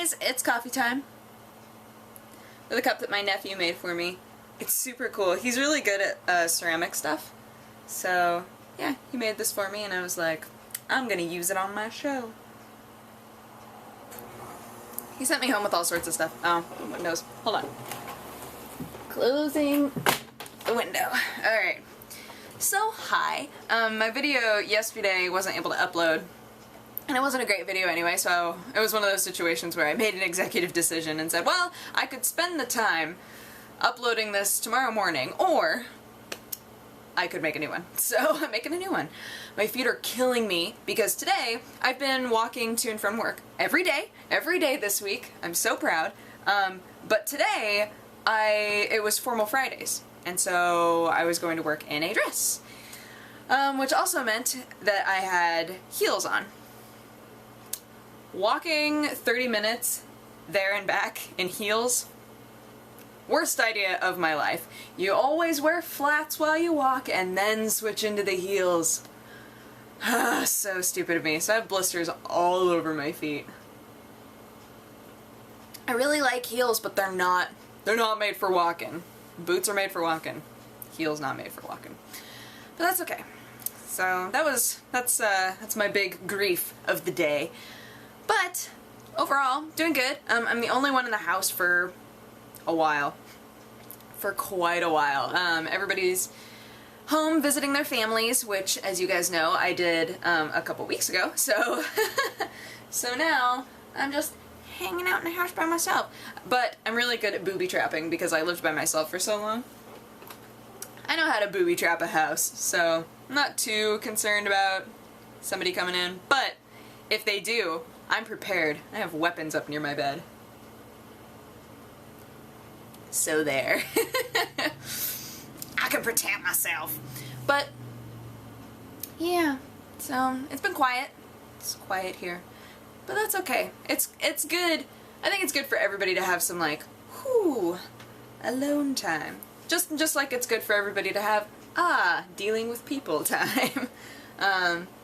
guys, it's coffee time. With a cup that my nephew made for me. It's super cool. He's really good at ceramic stuff. So, yeah, he made this for me and I was like, I'm gonna use it on my show. He sent me home with all sorts of stuff. Oh, windows. Hold on. Closing the window. Alright. So, hi. My video yesterday wasn't able to upload. And it wasn't a great video anyway, so it was one of those situations where I made an executive decision and said, well, I could spend the time uploading this tomorrow morning, or I could make a new one. So I'm making a new one. My feet are killing me because today I've been walking to and from work every day this week. I'm so proud. But today it was formal Fridays, and so I was going to work in a dress, which also meant that I had heels on. Walking 30 minutes there and back in heels, worst idea of my life. You always wear flats while you walk and then switch into the heels. So stupid of me. So I have blisters all over my feet. I really like heels, but they're not made for walking. Boots are made for walking. Heels not made for walking. But that's okay. So that's my big grief of the day. But overall, doing good. I'm the only one in the house for a while. For quite a while. Everybody's home visiting their families, which, as you guys know, I did a couple weeks ago. So, so now I'm just hanging out in the house by myself. But I'm really good at booby trapping because I lived by myself for so long. I know how to booby trap a house, so I'm not too concerned about somebody coming in. But if they do, I'm prepared. I have weapons up near my bed. So there. I can protect myself. But, yeah. So, it's been quiet. It's quiet here. But that's okay. It's good. I think it's good for everybody to have some, like, whew, alone time. Just like it's good for everybody to have, dealing with people time.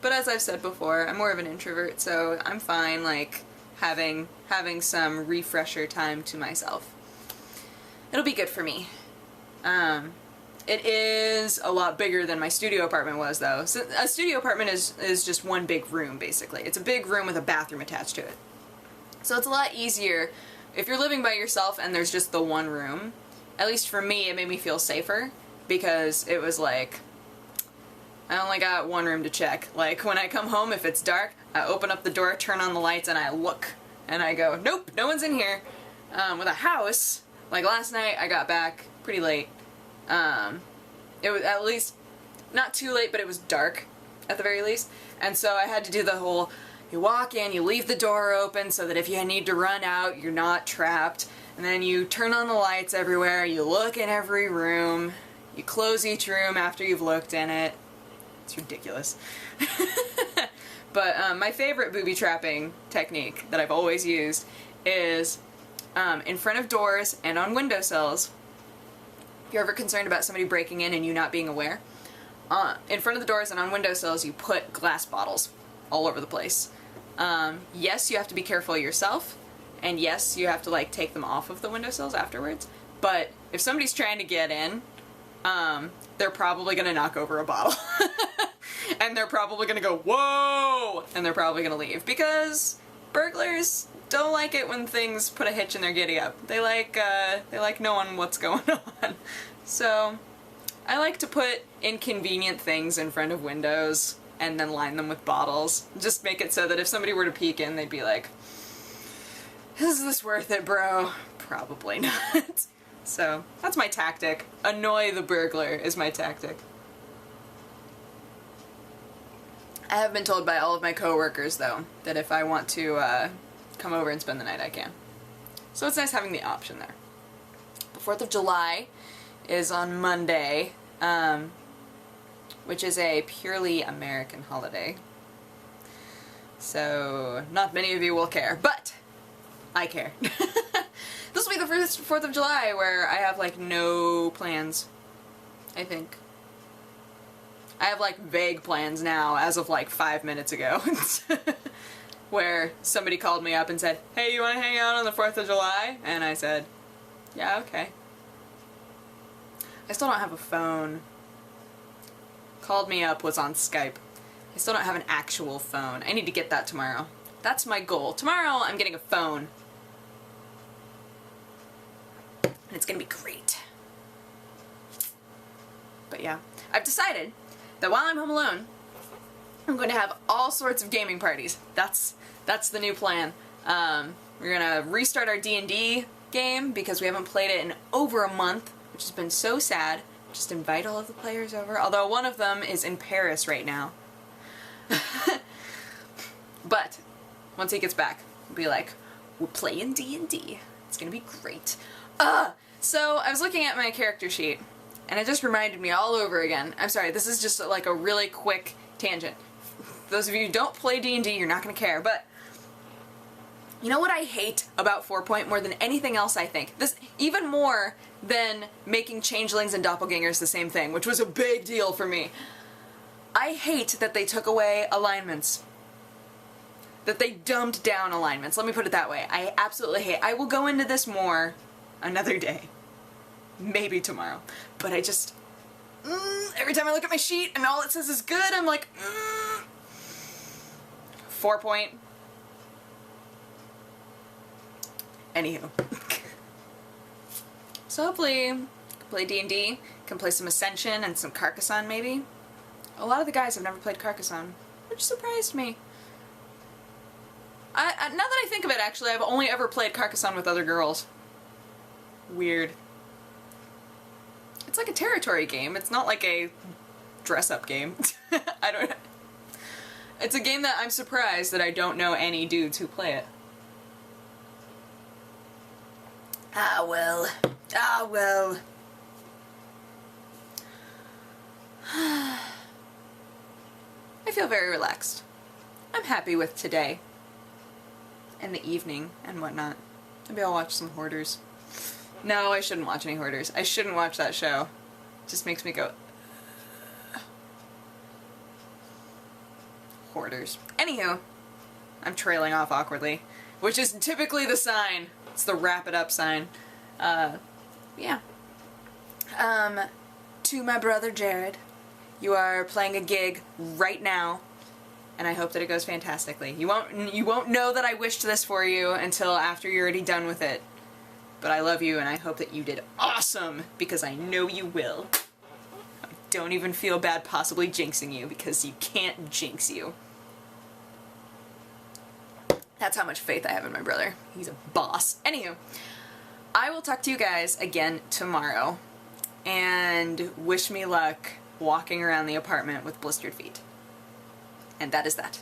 But as I've said before, I'm more of an introvert, so I'm fine, like, having some refresher time to myself. It'll be good for me. It is a lot bigger than my studio apartment was, though. So a studio apartment is just one big room, basically. It's a big room with a bathroom attached to it. So it's a lot easier if you're living by yourself and there's just the one room. At least for me, it made me feel safer, because it was like, I only got one room to check. Like, when I come home, if it's dark, I open up the door, turn on the lights, and I look. And I go, nope, no one's in here. With a house, like last night, I got back pretty late. It was at least not too late, but it was dark at the very least. And so I had to do the whole, you walk in, you leave the door open so that if you need to run out, you're not trapped. And then you turn on the lights everywhere, you look in every room, you close each room after you've looked in it. It's ridiculous. But my favorite booby trapping technique that I've always used is in front of doors and on windowsills. If you're ever concerned about somebody breaking in and you not being aware, in front of the doors and on windowsills you put glass bottles all over the place. Yes, you have to be careful yourself, and yes, you have to like take them off of the windowsills afterwards, but if somebody's trying to get in, they're probably gonna knock over a bottle. And they're probably gonna go, whoa! And they're probably gonna leave, because burglars don't like it when things put a hitch in their giddy up. They like knowing what's going on. So, I like to put inconvenient things in front of windows and then line them with bottles. Just make it so that if somebody were to peek in, they'd be like, is this worth it, bro? Probably not. So, that's my tactic. Annoy the burglar is my tactic. I have been told by all of my coworkers, though, that if I want to come over and spend the night, I can. So it's nice having the option there. The 4th of July is on Monday, which is a purely American holiday. So not many of you will care, but I care. This will be the first 4th of July where I have, like, no plans, I think. I have, like, vague plans now, as of, like, 5 minutes ago. where somebody called me up and said, hey, you want to hang out on the 4th of July? And I said, yeah, okay. I still don't have a phone. Called me up, was on Skype. I still don't have an actual phone. I need to get that tomorrow. That's my goal. Tomorrow I'm getting a phone. And it's gonna be great. But yeah, I've decided that while I'm home alone, I'm going to have all sorts of gaming parties. That's the new plan. We're gonna restart our D&D game because we haven't played it in over a month, which has been so sad. Just invite all of the players over, although one of them is in Paris right now. But once he gets back, we'll be like, we're playing D&D. It's gonna be great. So I was looking at my character sheet, and it just reminded me all over again. I'm sorry, this is just like a really quick tangent. Those of you who don't play D&D, you're not gonna care, but you know what I hate about 4 more than anything else, I think? This, even more than making changelings and doppelgangers the same thing, which was a big deal for me. I hate that they took away alignments. That they dumbed down alignments. Let me put it that way. I absolutely hate. I will go into this more another day. Maybe tomorrow. But I just... every time I look at my sheet and all it says is good, I'm like... 4 point. Anywho. So hopefully, can play D&D, can play some Ascension and some Carcassonne maybe. A lot of the guys have never played Carcassonne, which surprised me. Now that I think of it, actually, I've only ever played Carcassonne with other girls. Weird. It's like a territory game. It's not like a dress-up game. I don't know. It's a game that I'm surprised that I don't know any dudes who play it. Ah, well. Ah, well. I feel very relaxed. I'm happy with today. And the evening and whatnot. Maybe I'll watch some Hoarders. No, I shouldn't watch any Hoarders. I shouldn't watch that show. It just makes me go... Hoarders. Anywho, I'm trailing off awkwardly, which is typically the sign. It's the wrap it up sign. Yeah. To my brother Jared, you are playing a gig right now, and I hope that it goes fantastically. You won't know that I wished this for you until after you're already done with it. But I love you, and I hope that you did awesome, because I know you will. I don't even feel bad possibly jinxing you, because you can't jinx you. That's how much faith I have in my brother. He's a boss. Anywho, I will talk to you guys again tomorrow, and wish me luck walking around the apartment with blistered feet. And that is that.